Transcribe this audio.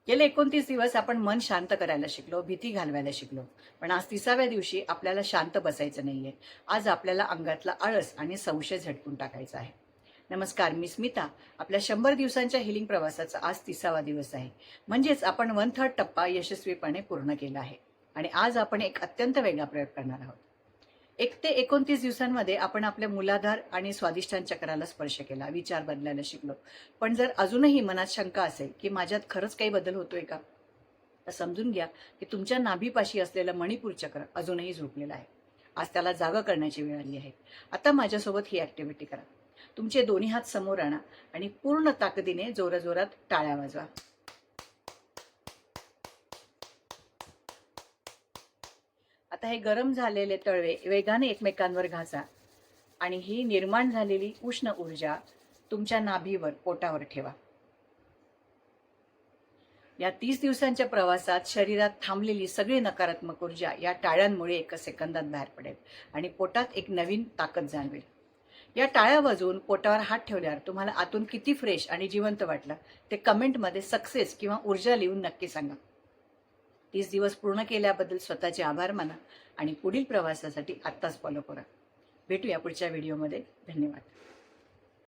गेले 29 दिवस आपण मन शांत करायला शिकलो, भीती घालवायला शिकलो. पण आज 30व्या दिवशी आपल्याला शांत बसायचं नाहीये. आज आपल्याला अंगातला आळस आणि संशय झटकून टाकायचा आहे. नमस्कार, मी स्मिता. आपल्या 100 दिवसांच्या हिलिंग प्रवासाचा आज 30वा दिवस आहे. म्हणजेच आपण 1/3 टप्पा यशस्वीपणे पूर्ण केला आहे. आणि आज आपण एक अत्यंत वेगळा प्रयोग करणार आहोत. 1 ते 29 दिवसांमध्ये आपण आपल्या मूलाधार आणि स्वादिष्टान चक्राला स्पर्श केला, विचार बदलायला शिकलो. पण जर अजूनही मनात शंका असेल की माझ्यात खरंच काही बदल होतोय का, तर समजून घ्या की तुमच्या नाभीपाशी असलेलं मणिपूर चक्र अजूनही झोपलेलं आहे. आज त्याला जागा करण्याची वेळ आली आहे. आता माझ्यासोबत ही ॲक्टिव्हिटी करा. तुमचे दोन्ही हात समोर आणा आणि पूर्ण ताकदीने जोराजोरात टाळ्या वाजवा. आता हे गरम झालेले तळवे वेगाने एकमेकांवर घासा आणि ही निर्माण झालेली उष्ण ऊर्जा तुमच्या नाभीवर, पोटावर ठेवा. या 30 दिवसांच्या प्रवासात शरीरात थांबलेली सगळी नकारात्मक ऊर्जा या टाळ्यांमुळे एका सेकंदात बाहेर पडेल आणि पोटात एक नवीन ताकद जाणवेल. या टाळ्या वाजवून पोटावर हात ठेवल्यावर तुम्हाला आतून किती फ्रेश आणि जिवंत वाटलं ते कमेंटमध्ये सक्सेस किंवा ऊर्जा लिहून नक्की सांगा. 30 दिवस पूर्ण केल्याबद्दल स्वतःचे आभार माना आणि पुढील प्रवासासाठी आत्ताच फॉलो करा. भेटूया पुढच्या व्हिडिओमध्ये. धन्यवाद.